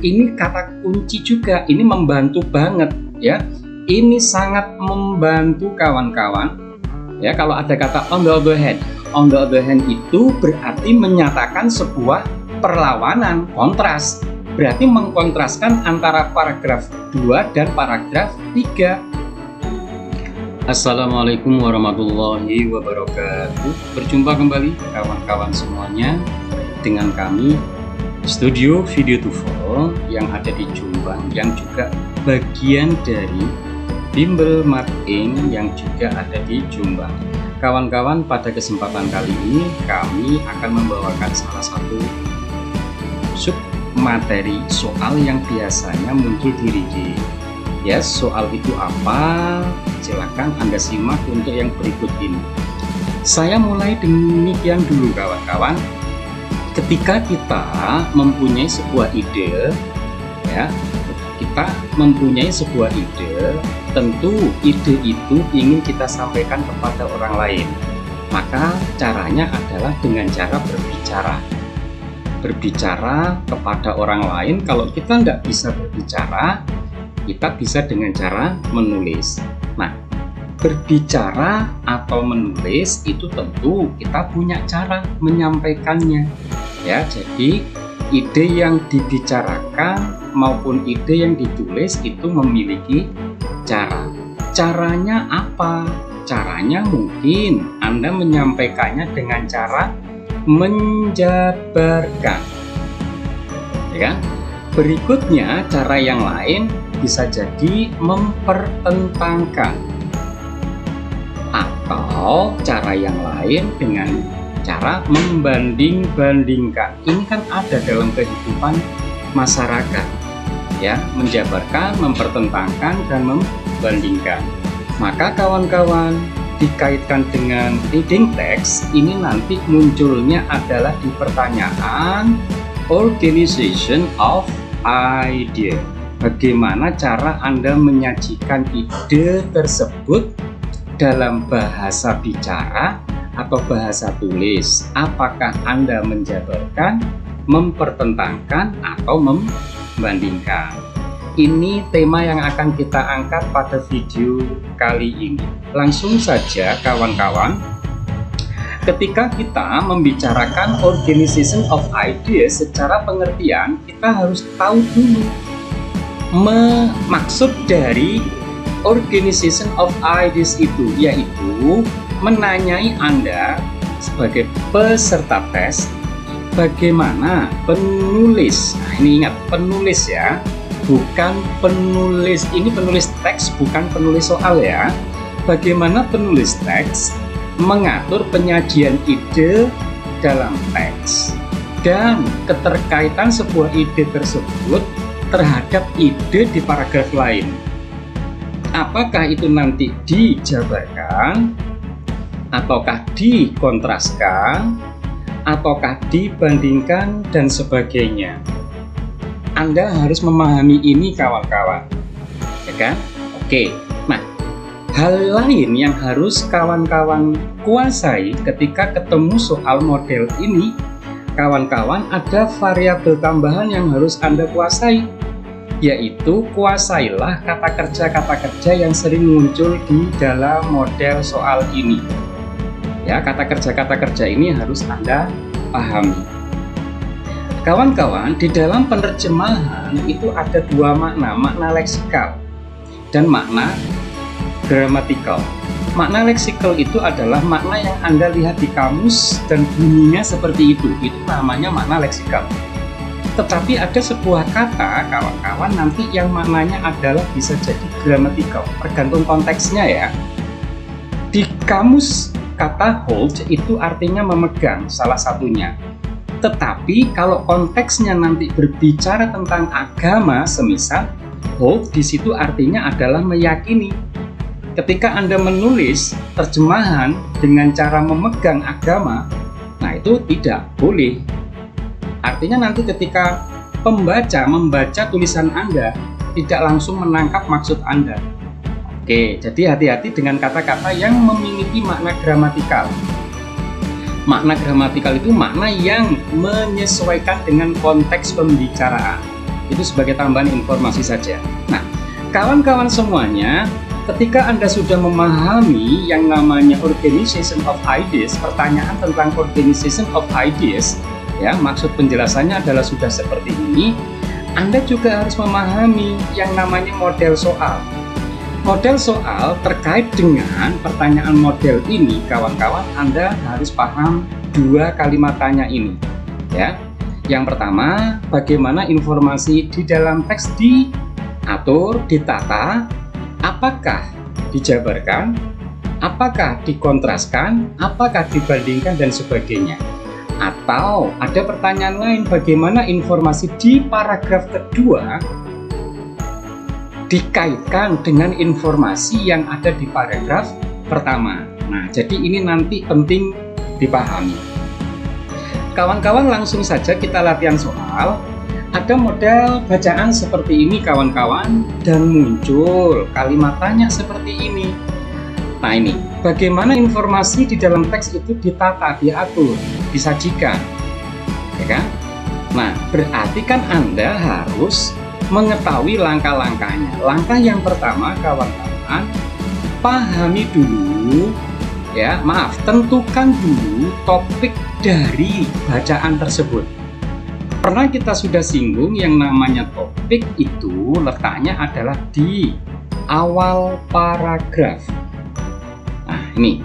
ini kata kunci juga, ini membantu banget ya. Ini sangat membantu kawan-kawan. Ya, kalau ada kata on the other hand itu berarti menyatakan sebuah perlawanan, kontras. Berarti mengkontraskan antara paragraf 2 dan paragraf 3. Assalamualaikum warahmatullahi wabarakatuh. Berjumpa kembali kawan-kawan semuanya dengan kami Studio Video Tuvo yang ada di Jombang, yang juga bagian dari Bimbel Mat Inc yang juga ada di Jombang. Kawan-kawan, pada kesempatan kali ini kami akan membawakan salah satu sub materi soal yang biasanya muncul di reading. Ya, soal itu apa? Silakan Anda simak untuk yang berikut ini. Saya mulai demikian dulu kawan-kawan. Ketika kita mempunyai sebuah ide, ya, kita mempunyai sebuah ide, tentu ide itu ingin kita sampaikan kepada orang lain. Maka caranya adalah dengan cara berbicara. Berbicara kepada orang lain. Kalau kita nggak bisa berbicara, kita bisa dengan cara menulis. Nah, berbicara atau menulis itu tentu kita punya cara menyampaikannya. Ya, jadi ide yang dibicarakan maupun ide yang ditulis itu memiliki cara. Caranya apa? Caranya mungkin Anda menyampaikannya dengan cara menjabarkan. Ya kan? Berikutnya, cara yang lain bisa jadi mempertentangkan, atau cara yang lain dengan cara membanding-bandingkan. Ini kan ada dalam kehidupan masyarakat, ya, menjabarkan, mempertentangkan, dan membandingkan. Maka kawan-kawan, dikaitkan dengan reading text, ini nanti munculnya adalah di pertanyaan organization of idea. Bagaimana cara Anda menyajikan ide tersebut dalam bahasa bicara atau bahasa tulis? Apakah Anda menjabarkan, mempertentangkan, atau membandingkan? Ini tema yang akan kita angkat pada video kali ini. Langsung saja kawan-kawan, ketika kita membicarakan organization of ideas secara pengertian, kita harus tahu dulu maksud dari organization of ideas itu, yaitu menanyai Anda sebagai peserta tes bagaimana penulis. Nah, ini ingat, penulis ya, bukan penulis, ini penulis teks, bukan penulis soal ya. Bagaimana penulis teks mengatur penyajian ide dalam teks dan keterkaitan sebuah ide tersebut terhadap ide di paragraf lain. Apakah itu nanti dijabarkan, ataukah dikontraskan, ataukah dibandingkan, dan sebagainya. Anda harus memahami ini kawan-kawan, ya kan? Oke, nah, hal lain yang harus kawan-kawan kuasai ketika ketemu soal model ini, kawan-kawan, ada variabel tambahan yang harus Anda kuasai, yaitu kuasailah kata kerja yang sering muncul di dalam model soal ini. Ya, kata kerja ini harus Anda pahami. Kawan-kawan, di dalam penerjemahan itu ada dua makna, makna leksikal dan makna gramatikal. Makna leksikal itu adalah makna yang Anda lihat di kamus dan bunyinya seperti itu namanya makna leksikal. Tetapi ada sebuah kata, kawan-kawan, nanti yang maknanya adalah bisa jadi gramatikal, tergantung konteksnya ya. Di kamus kata hold itu artinya memegang, salah satunya. Tetapi kalau konteksnya nanti berbicara tentang agama, semisal hold di situ artinya adalah meyakini. Ketika Anda menulis terjemahan dengan cara memegang agama, nah itu tidak boleh. Artinya nanti ketika pembaca membaca tulisan Anda tidak langsung menangkap maksud Anda. Oke, jadi hati-hati dengan kata-kata yang memiliki makna gramatikal. Makna gramatikal itu makna yang menyesuaikan dengan konteks pembicaraan. Itu sebagai tambahan informasi saja. Nah, kawan-kawan semuanya, ketika Anda sudah memahami yang namanya organization of ideas, pertanyaan tentang organization of ideas, ya, maksud penjelasannya adalah sudah seperti ini, Anda juga harus memahami yang namanya model soal. Model soal terkait dengan pertanyaan model ini, kawan-kawan, Anda harus paham dua kalimat tanya ini, ya. Yang pertama, bagaimana informasi di dalam teks diatur, ditata, apakah dijabarkan, apakah dikontraskan, apakah dibandingkan, dan sebagainya. Atau ada pertanyaan lain, bagaimana informasi di paragraf kedua dikaitkan dengan informasi yang ada di paragraf pertama. Nah, jadi ini nanti penting dipahami. Kawan-kawan, langsung saja kita latihan soal. Ada model bacaan seperti ini, kawan-kawan, dan muncul kalimat tanya seperti ini. Nah, ini bagaimana informasi di dalam teks itu ditata, diatur, disajikan, ya kan? Nah, berarti kan Anda harus mengetahui langkah-langkahnya. Langkah yang pertama, kawan-kawan, pahami dulu, ya, tentukan dulu topik dari bacaan tersebut. Pernah kita sudah singgung yang namanya topik itu letaknya adalah di awal paragraf. Nah, ini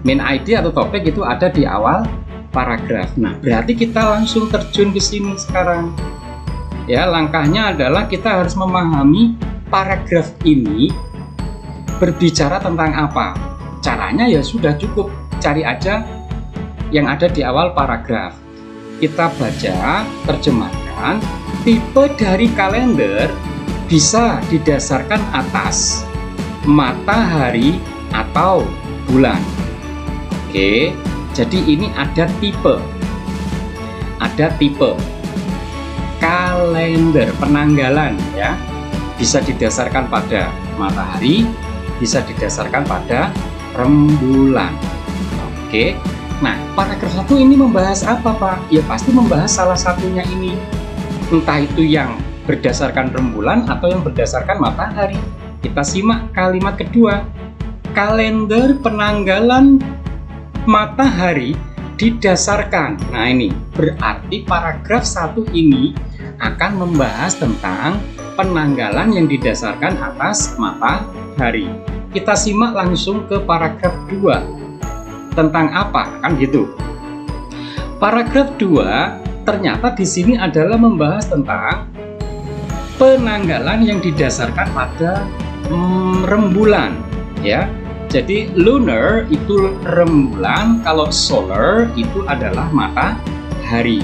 main idea atau topik itu ada di awal paragraf. Nah, berarti kita langsung terjun ke sini sekarang. Ya, langkahnya adalah kita harus memahami paragraf ini berbicara tentang apa. Caranya ya sudah cukup, cari aja yang ada di awal paragraf. Kita baca, terjemahkan, tipe dari kalender bisa didasarkan atas matahari atau bulan. Oke, jadi ini ada tipe. Ada tipe. Kalender, penanggalan, ya, bisa didasarkan pada matahari, bisa didasarkan pada rembulan. Oke, nah paragraf 1 ini membahas apa, Pak? Ya pasti membahas salah satunya ini, entah itu yang berdasarkan rembulan atau yang berdasarkan matahari. Kita simak kalimat kedua, kalender penanggalan matahari didasarkan. Nah, ini berarti paragraf 1 ini akan membahas tentang penanggalan yang didasarkan atas matahari. Kita simak langsung ke paragraf 2. Tentang apa? Kan gitu. Paragraf 2 ternyata di sini adalah membahas tentang penanggalan yang didasarkan pada rembulan, ya. Jadi lunar itu rembulan, kalau solar itu adalah matahari.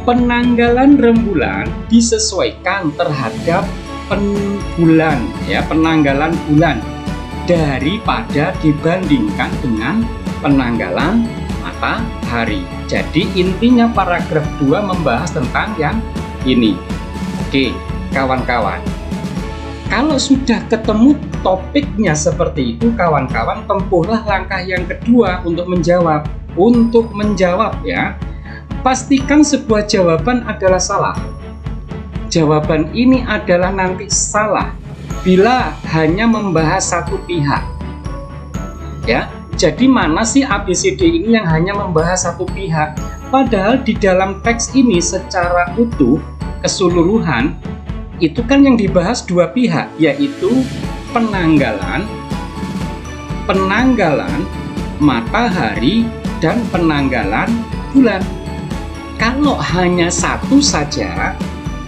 Penanggalan rembulan disesuaikan terhadap bulan, ya, penanggalan bulan daripada dibandingkan dengan penanggalan matahari. Jadi intinya paragraf 2 membahas tentang yang ini. Oke, kawan-kawan. Kalau sudah ketemu topiknya seperti itu, kawan-kawan, tempuhlah langkah yang kedua untuk menjawab. Untuk menjawab, ya, pastikan sebuah jawaban adalah salah. Jawaban ini adalah nanti salah bila hanya membahas satu pihak. Ya, jadi mana sih ABCD ini yang hanya membahas satu pihak? Padahal di dalam teks ini secara utuh, keseluruhan, itu kan yang dibahas dua pihak, yaitu penanggalan matahari dan penanggalan bulan. Kalau hanya satu saja,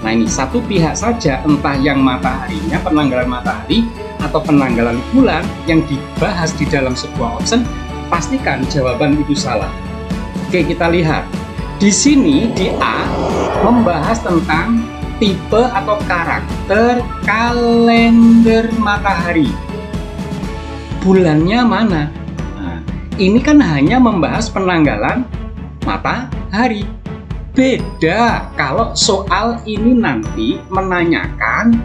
nah ini satu pihak saja, entah yang mataharinya, penanggalan matahari atau penanggalan bulan yang dibahas di dalam sebuah option, pastikan jawaban itu salah. Oke, kita lihat. Di sini di A membahas tentang tipe atau karakter kalender matahari. Bulannya mana? Nah, ini kan hanya membahas penanggalan matahari. Beda kalau soal ini nanti menanyakan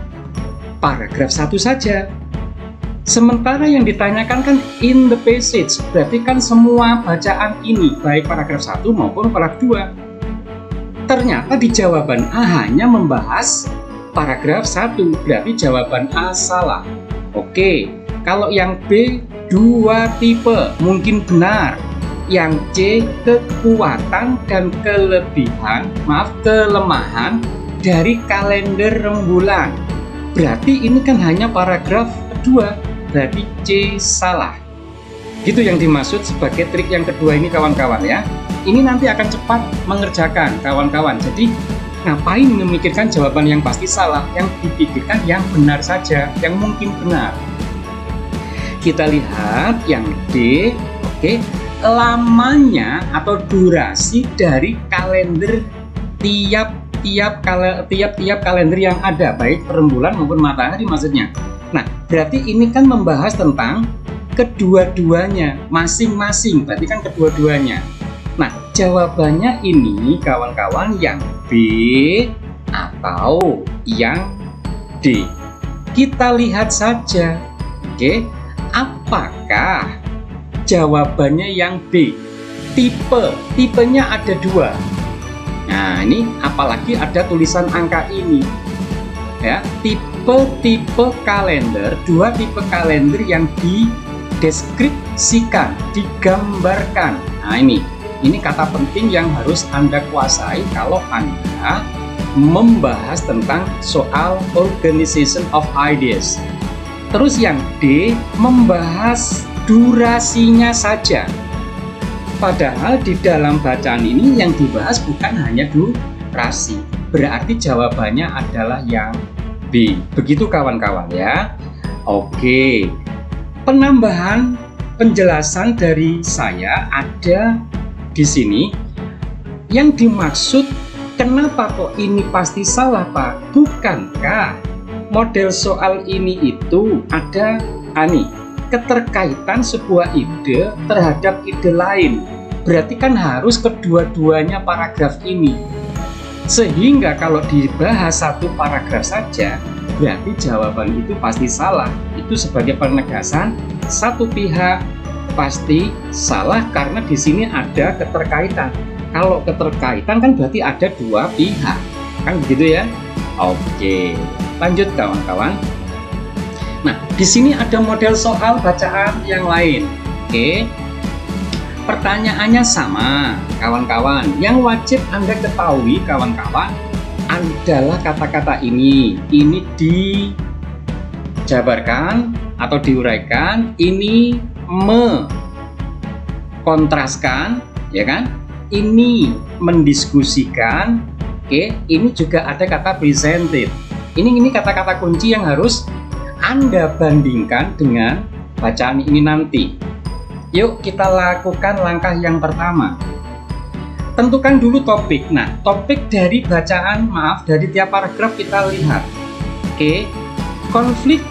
paragraf 1 saja. Sementara yang ditanyakan kan in the passage, berarti kan semua bacaan ini, baik paragraf 1 maupun paragraf 2. Ternyata di jawaban A hanya membahas paragraf 1, berarti jawaban A salah. Oke, kalau yang B 2 tipe mungkin benar. Yang C kekuatan dan kelemahan dari kalender rembulan. Berarti ini kan hanya paragraf kedua, berarti C salah. Gitu yang dimaksud sebagai trik yang kedua ini kawan-kawan ya. Ini nanti akan cepat mengerjakan kawan-kawan. Jadi ngapain memikirkan jawaban yang pasti salah, yang dipikirkan yang benar saja, yang mungkin benar. Kita lihat yang D, oke, lamanya atau durasi dari kalender tiap kalender yang ada, baik rembulan maupun matahari maksudnya. Nah, berarti ini kan membahas tentang kedua-duanya masing-masing, berarti kan kedua-duanya. Nah, jawabannya ini kawan-kawan yang B atau yang D. Kita lihat saja, oke, apakah jawabannya yang B? Tipenya ada 2. Nah, ini apalagi ada tulisan angka ini. Ya, tipe kalender, 2 tipe kalender yang dideskripsikan, digambarkan. Nah, ini kata penting yang harus Anda kuasai kalau Anda membahas tentang soal organization of ideas. Terus yang D membahas durasinya saja. Padahal di dalam bacaan ini yang dibahas bukan hanya durasi. Berarti jawabannya adalah yang B. Begitu kawan-kawan ya. Oke. Penambahan penjelasan dari saya ada di sini. Yang dimaksud kenapa kok ini pasti salah, Pak? Bukankah model soal ini itu ada keterkaitan sebuah ide terhadap ide lain. Berarti kan harus kedua-duanya paragraf ini. Sehingga kalau dibahas satu paragraf saja, berarti jawaban itu pasti salah. Itu sebagai penegasan satu pihak pasti salah karena di sini ada keterkaitan. Kalau keterkaitan kan berarti ada 2 pihak. Kan begitu ya? Oke. Lanjut kawan-kawan. Nah, di sini ada model soal bacaan yang lain. Oke. Pertanyaannya sama, kawan-kawan. Yang wajib Anda ketahui, kawan-kawan, adalah kata-kata ini. Ini dijabarkan atau diuraikan, ini mengkontraskan, ya kan? Ini mendiskusikan. Oke, ini juga ada kata presented. Ini kata-kata kunci yang harus Anda bandingkan dengan bacaan ini nanti. Yuk kita lakukan langkah yang pertama. Tentukan dulu topik. Nah, topik dari bacaan, dari tiap paragraf kita lihat. Oke, konflik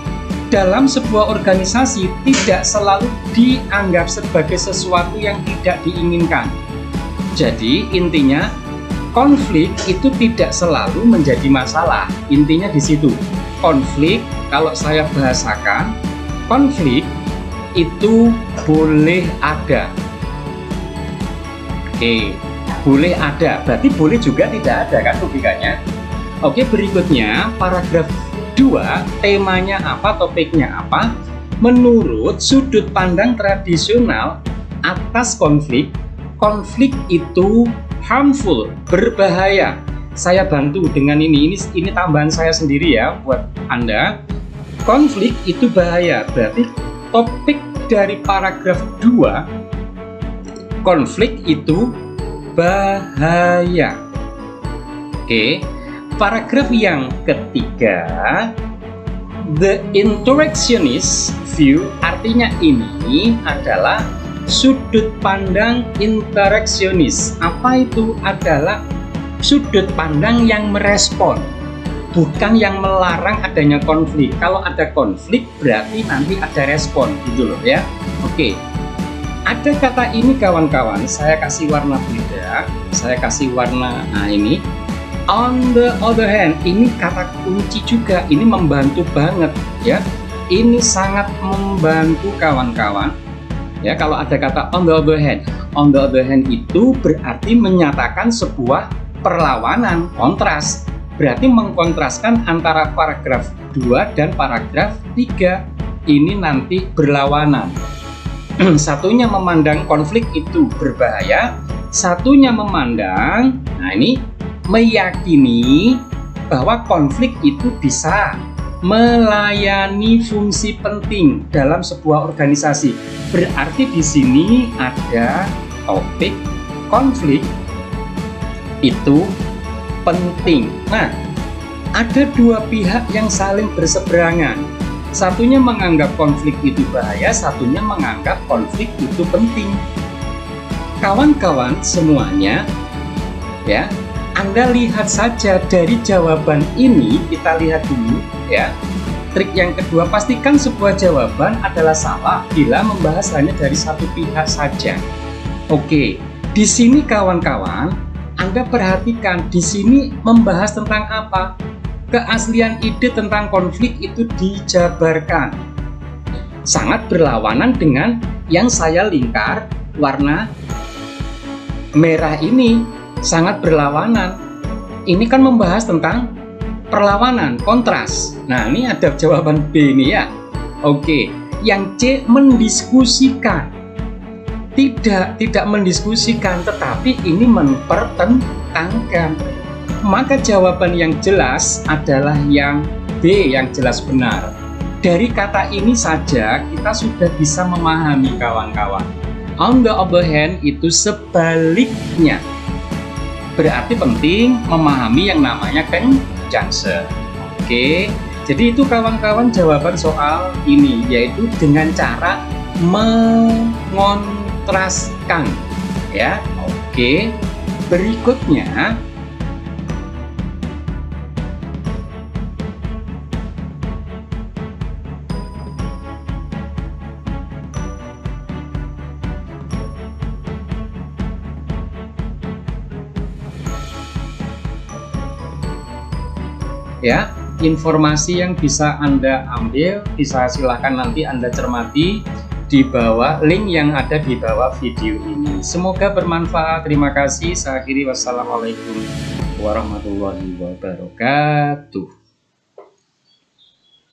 dalam sebuah organisasi tidak selalu dianggap sebagai sesuatu yang tidak diinginkan. Jadi intinya konflik itu tidak selalu menjadi masalah. Intinya di situ. Konflik, kalau saya bahasakan, konflik itu boleh ada. Oke, boleh ada. Berarti boleh juga tidak ada kan logikanya. Oke, berikutnya paragraf 2, temanya apa, topiknya apa? Menurut sudut pandang tradisional atas konflik itu harmful, berbahaya. Saya bantu dengan ini tambahan saya sendiri ya buat Anda. Konflik itu bahaya, berarti topik dari paragraf 2, konflik itu bahaya. Oke. Paragraf yang ketiga, the interactionist view, artinya ini adalah sudut pandang interaksionis. Apa itu? Adalah sudut pandang yang merespon, bukan yang melarang adanya konflik. Kalau ada konflik berarti nanti ada respon gitu loh ya. Oke. Ada kata ini kawan-kawan, saya kasih warna beda, saya kasih warna ini. On the other hand, ini kata kunci juga, ini membantu banget ya. Ini sangat membantu kawan-kawan. Ya, kalau ada kata on the other hand itu berarti menyatakan sebuah perlawanan, kontras. Berarti mengkontraskan antara paragraf 2 dan paragraf 3. Ini nanti berlawanan. Satunya memandang konflik itu berbahaya, satunya memandang, nah ini meyakini bahwa konflik itu bisa melayani fungsi penting dalam sebuah organisasi. Berarti di sini ada topik konflik itu penting. Nah, ada dua pihak yang saling berseberangan. Satunya menganggap konflik itu bahaya, satunya menganggap konflik itu penting. Kawan-kawan semuanya, ya, Anda lihat saja dari jawaban ini, kita lihat dulu, ya. Trik yang kedua, pastikan sebuah jawaban adalah salah bila membahas hanya dari satu pihak saja. Oke, di sini kawan-kawan, Anda perhatikan di sini membahas tentang apa? Keaslian ide tentang konflik itu dijabarkan. Sangat berlawanan dengan yang saya lingkar warna merah ini, sangat berlawanan. Ini kan membahas tentang perlawanan, kontras. Nah, ini ada jawaban B ini ya. Oke, yang C mendiskusikan. Tidak mendiskusikan, tetapi ini mempertentangkan. Maka jawaban yang jelas adalah yang B, yang jelas benar. Dari kata ini saja kita sudah bisa memahami kawan-kawan. On the other hand, itu sebaliknya. Berarti penting memahami yang namanya conjunction. Oke, jadi itu kawan-kawan jawaban soal ini, yaitu dengan cara mengontraskan, ya. Oke, berikutnya ya, informasi yang bisa Anda ambil, bisa silahkan nanti Anda cermati di bawah link yang ada di bawah video ini. Semoga bermanfaat. Terima kasih. Saya akhiri, wassalamualaikum warahmatullahi wabarakatuh.